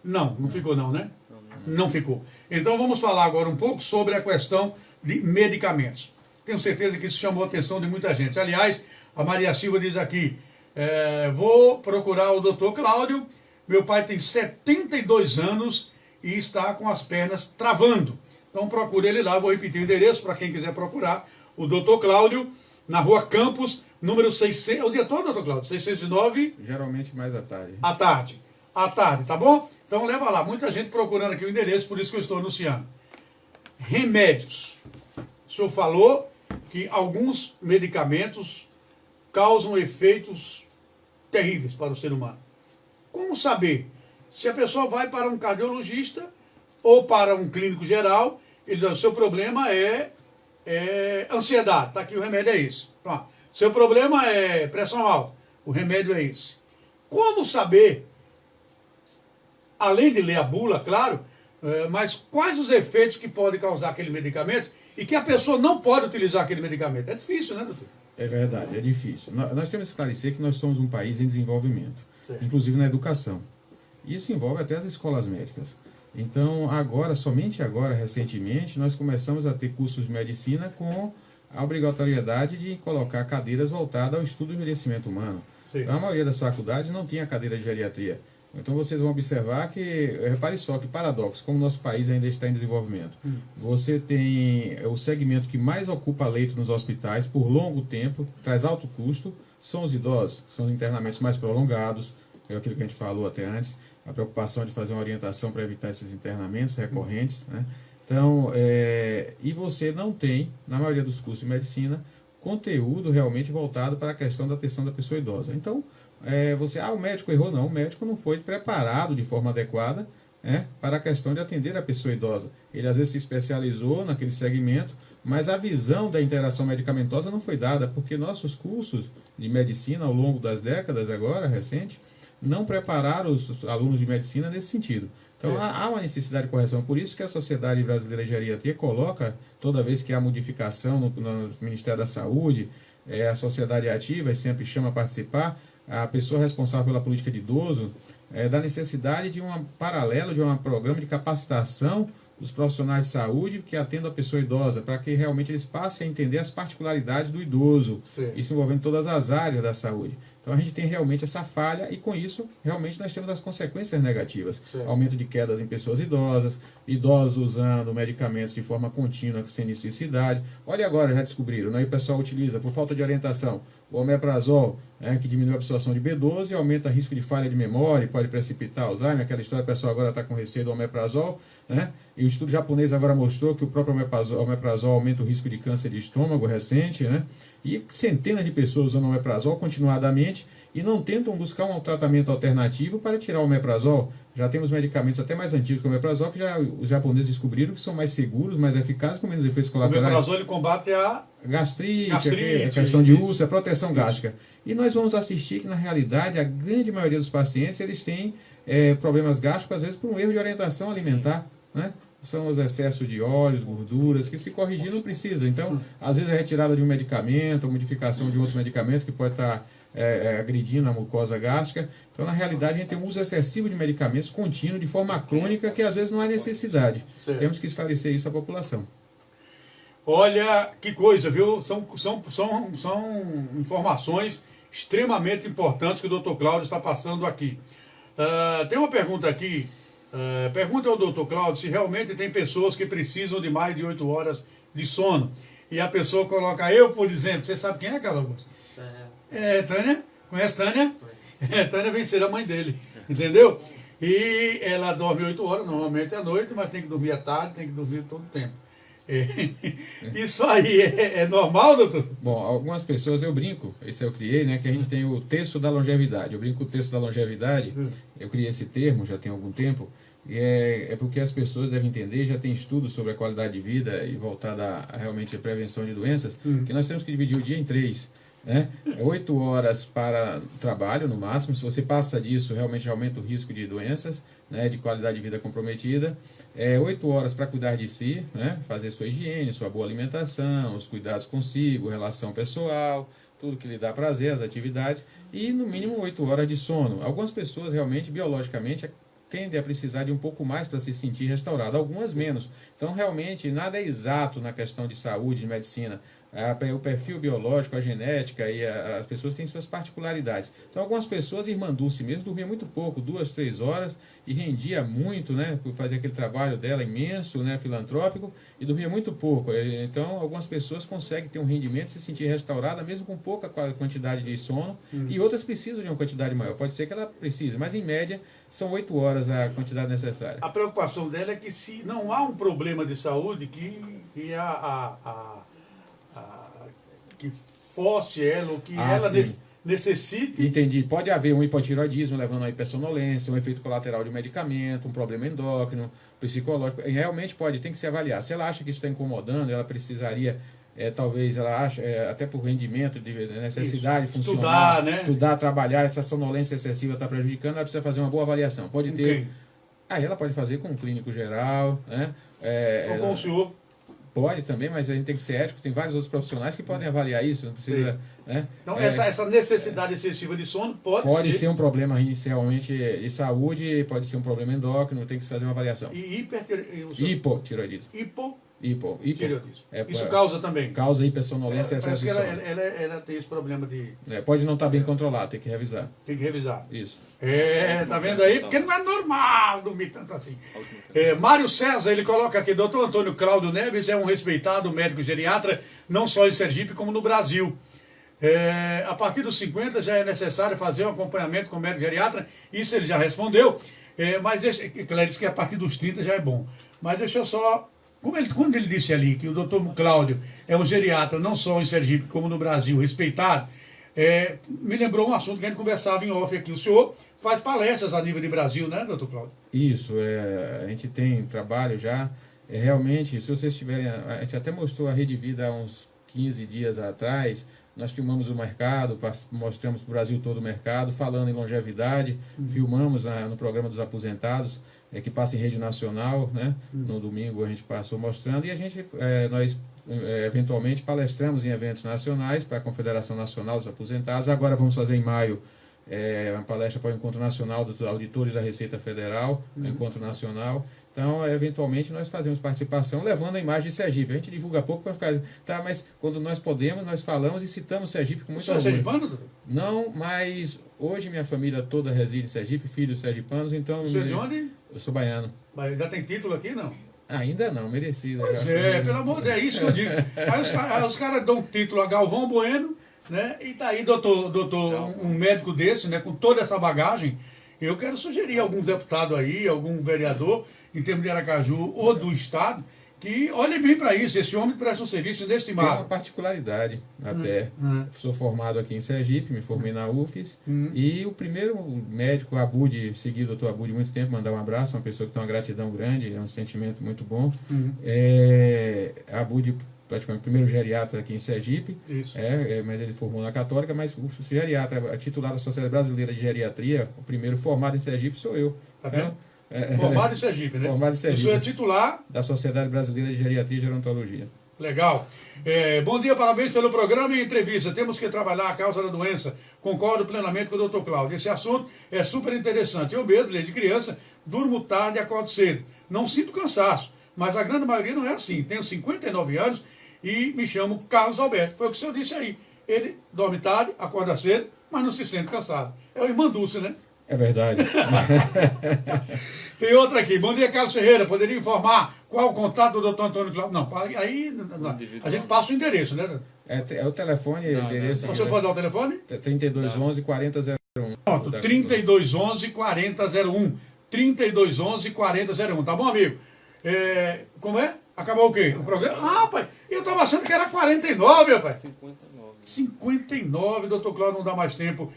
Não ficou não, né? Não ficou. Então vamos falar agora um pouco sobre a questão de medicamentos. Tenho certeza que isso chamou a atenção de muita gente. Aliás, a Maria Silva diz aqui, vou procurar o doutor Cláudio, meu pai tem 72 anos e está com as pernas travando. Então procure ele lá, vou repetir o endereço para quem quiser procurar. O doutor Cláudio, na rua Campos, número 600... É o dia todo, doutor Cláudio? 609? Geralmente mais à tarde. À tarde, tá bom? Então leva lá, muita gente procurando aqui o endereço, por isso que eu estou anunciando. Remédios. O senhor falou que alguns medicamentos causam efeitos terríveis para o ser humano. Como saber se a pessoa vai para um cardiologista ou para um clínico geral, ele diz, o seu problema é ansiedade, está aqui o remédio é esse. Pronto. Seu problema é pressão alta, o remédio é esse. Como saber, além de ler a bula, claro, mas quais os efeitos que podem causar aquele medicamento e que a pessoa não pode utilizar aquele medicamento? É difícil, né, doutor? É verdade, é difícil. Nós temos que esclarecer que nós somos um país em desenvolvimento, certo, inclusive na educação. Isso envolve até as escolas médicas. Então, somente agora, recentemente, nós começamos a ter cursos de medicina com a obrigatoriedade de colocar cadeiras voltadas ao estudo do envelhecimento humano. Então, a maioria das faculdades não tinha cadeira de geriatria. Então vocês vão observar que, repare só que paradoxo, como o nosso país ainda está em desenvolvimento. Você tem o segmento que mais ocupa leito nos hospitais por longo tempo, traz alto custo, são os idosos, são os internamentos mais prolongados, é aquilo que a gente falou até antes, a preocupação de fazer uma orientação para evitar esses internamentos recorrentes, né? Então, e você não tem, na maioria dos cursos de medicina, conteúdo realmente voltado para a questão da atenção da pessoa idosa. Então, o médico errou, não, o médico não foi preparado de forma adequada para a questão de atender a pessoa idosa. Ele às vezes se especializou naquele segmento, mas a visão da interação medicamentosa não foi dada, porque nossos cursos de medicina ao longo das décadas agora, recente, não prepararam os alunos de medicina nesse sentido. Então há uma necessidade de correção, por isso que a Sociedade Brasileira de Geriatria coloca, toda vez que há modificação no Ministério da Saúde, a sociedade ativa e sempre chama a participar, a pessoa responsável pela política de idoso, da necessidade de um paralelo, de um programa de capacitação os profissionais de saúde que atendam a pessoa idosa, para que realmente eles passem a entender as particularidades do idoso, e se envolvendo em todas as áreas da saúde. Então a gente tem realmente essa falha e com isso realmente nós temos as consequências negativas. Aumento de quedas em pessoas idosas, idosos usando medicamentos de forma contínua sem necessidade. Olha agora, já descobriram, né? E o pessoal utiliza por falta de orientação o omeprazol, que diminui a absorção de B12 e aumenta o risco de falha de memória, pode precipitar Alzheimer, aquela história, o pessoal agora está com receio do omeprazol, né? E o estudo japonês agora mostrou que o próprio omeprazol aumenta o risco de câncer de estômago recente, né? E centenas de pessoas usando omeprazol continuadamente e não tentam buscar um tratamento alternativo para tirar o omeprazol. Já temos medicamentos até mais antigos que o omeprazol, que já os japoneses descobriram que são mais seguros, mais eficazes, com menos efeitos colaterais. O omeprazol ele combate a gastrite, a questão de úlcera, a proteção gástrica. E nós vamos assistir que, na realidade, a grande maioria dos pacientes eles têm problemas gástricos, às vezes por um erro de orientação alimentar, né? São os excessos de óleos, gorduras, que se corrigir não precisa. Então, às vezes a retirada de um medicamento, a modificação de outro medicamento que pode estar agredindo a mucosa gástrica. Então, na realidade, a gente tem um uso excessivo de medicamentos contínuo, de forma crônica, que às vezes não há necessidade. Temos que esclarecer isso à população. Olha, que coisa, viu? São informações extremamente importantes que o Dr. Cláudio está passando aqui. Tem uma pergunta aqui. Pergunta ao Dr. Cláudio se realmente tem pessoas que precisam de mais de 8 horas de sono. E a pessoa coloca, eu, por exemplo, você sabe quem é, Carlos Augusto? Tânia. Conhece Tânia? Tânia vem ser a mãe dele, entendeu? E ela dorme 8 horas, normalmente à noite, mas tem que dormir à tarde, tem que dormir todo o tempo. Isso aí é normal, doutor? Bom, algumas pessoas, eu brinco, esse eu criei, né, que a gente tem o texto da longevidade. Eu brinco com o texto da longevidade, eu criei esse termo já tem algum tempo, e é porque as pessoas devem entender, já tem estudos sobre a qualidade de vida e voltada a realmente a prevenção de doenças, que nós temos que dividir o dia em 3. Né? 8 horas para trabalho, no máximo. Se você passa disso, realmente aumenta o risco de doenças, né, de qualidade de vida comprometida. 8 horas para cuidar de si, né, fazer sua higiene, sua boa alimentação, os cuidados consigo, relação pessoal, tudo que lhe dá prazer, as atividades. E, no mínimo, 8 horas de sono. Algumas pessoas, realmente, biologicamente, tendem a precisar de um pouco mais para se sentir restaurado, algumas menos. Então, realmente, nada é exato na questão de saúde, de medicina. O perfil biológico, a genética e as pessoas têm suas particularidades. Então, algumas pessoas, irmã Dulce mesmo, dormia muito pouco, 2, 3 horas, e rendia muito, né? Fazia aquele trabalho dela imenso, né? Filantrópico, e dormia muito pouco. Então, algumas pessoas conseguem ter um rendimento, se sentir restaurada, mesmo com pouca quantidade de sono, e outras precisam de uma quantidade maior. Pode ser que ela precise, mas em média são 8 horas a quantidade necessária. A preocupação dela é que se não há um problema de saúde que force ela, ou que ela necessite... Entendi. Pode haver um hipotireoidismo levando a hipersonolência, um efeito colateral de um medicamento, um problema endócrino, psicológico. E realmente tem que se avaliar. Se ela acha que isso está incomodando, ela precisaria, talvez, ela acha, até por rendimento, de necessidade funcional, estudar, trabalhar, essa sonolência excessiva está prejudicando, ela precisa fazer uma boa avaliação. Pode ter... Aí ela pode fazer com um clínico geral, né? Ou com o senhor. Pode também, mas a gente tem que ser ético. Tem vários outros profissionais que podem avaliar isso. Não precisa, né? Então, essa necessidade excessiva de sono pode ser um problema inicialmente de saúde, pode ser um problema endócrino, tem que fazer uma avaliação. E hipotireoidismo. Hipotireoidismo. Isso causa também? Causa hipersonolência e excesso de sono. Ela tem esse problema de... pode não estar bem controlado, tem que revisar. Tem que revisar. Isso. Tá vendo aí? Porque não é normal dormir tanto assim. Mário César, ele coloca aqui, Dr. Antônio Cláudio Neves é um respeitado médico geriatra, não só em Sergipe, como no Brasil. A partir dos 50 já é necessário fazer um acompanhamento com o médico geriatra, isso ele já respondeu, mas ele disse que a partir dos 30 já é bom. Mas deixa eu só... Quando ele disse ali que o Dr. Cláudio é um geriatra, não só em Sergipe, como no Brasil, respeitado, me lembrou um assunto que a gente conversava em off aqui. O senhor faz palestras a nível de Brasil, né, doutor Cláudio? Isso, a gente tem trabalho já. Realmente, se vocês tiverem... A gente até mostrou a Rede Vida há uns 15 dias atrás. Nós filmamos o mercado, mostramos para o Brasil todo o mercado, falando em longevidade. Filmamos no programa dos aposentados, que passa em rede nacional, né? No domingo a gente passou mostrando. E nós eventualmente palestramos em eventos nacionais para a Confederação Nacional dos Aposentados. Agora vamos fazer em maio uma palestra para o Encontro Nacional dos Auditores da Receita Federal, Encontro Nacional. Então, eventualmente, nós fazemos participação levando a imagem de Sergipe. A gente divulga pouco para ficar... Tá, mas quando nós podemos, nós falamos e citamos Sergipe com muito orgulho. Você é sergipano, doutor? Não, mas hoje minha família toda reside em Sergipe, filhos sergipanos, então... Você é de onde? Eu sou baiano. Mas já tem título aqui, não? Ainda não, merecido. Pois é, pelo amor de Deus, é isso que eu digo. Aí os caras dão um título a Galvão Bueno, né? E tá aí, doutor, um médico desse, né? Com toda essa bagagem. Eu quero sugerir algum deputado aí, algum vereador, em termos de Aracaju ou do Estado, que olhe bem para isso. Esse homem presta um serviço Tem inestimável. uma particularidade até. Sou formado aqui em Sergipe, me formei na UFES. E o primeiro médico, Abud, segui o doutor Abud muito tempo, mandar um abraço, uma pessoa que tem uma gratidão grande, é um sentimento muito bom. Abud, praticamente o primeiro geriatra aqui em Sergipe, mas ele formou na Católica, mas o geriatra, titular da Sociedade Brasileira de Geriatria, o primeiro formado em Sergipe sou eu. Tá vendo? Formado em Sergipe, né? Formado em Sergipe. O senhor é titular da Sociedade Brasileira de Geriatria e Gerontologia. Legal. Bom dia, parabéns pelo programa e entrevista. Temos que trabalhar a causa da doença. Concordo plenamente com o Dr. Cláudio. Esse assunto é super interessante. Eu mesmo, desde criança, durmo tarde e acordo cedo. Não sinto cansaço, mas a grande maioria não é assim. Tenho 59 anos e me chamo Carlos Alberto. Foi o que o senhor disse aí. Ele dorme tarde, acorda cedo, mas não se sente cansado. É o irmão Dulce, né? É verdade. Tem outra aqui. Bom dia, Carlos Ferreira. Poderia informar qual o contato do doutor Antônio Cláudio? Não, aí a gente passa o endereço, né? É o telefone, o endereço. Você pode dar o telefone? 3211 4001. Pronto, 3211 4001. 3211 4001. Tá bom, amigo? Como é? Acabou o quê? O programa? Ah, rapaz, eu tava achando que era 49, rapaz. 59, doutor Cláudio, não dá mais tempo.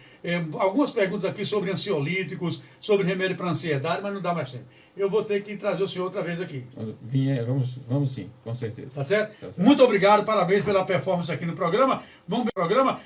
Algumas perguntas aqui sobre ansiolíticos, sobre remédio para ansiedade, mas não dá mais tempo. Eu vou ter que trazer o senhor outra vez aqui. Vamos sim, com certeza. Tá certo? Muito obrigado, parabéns pela performance aqui no programa. Vamos ver o programa.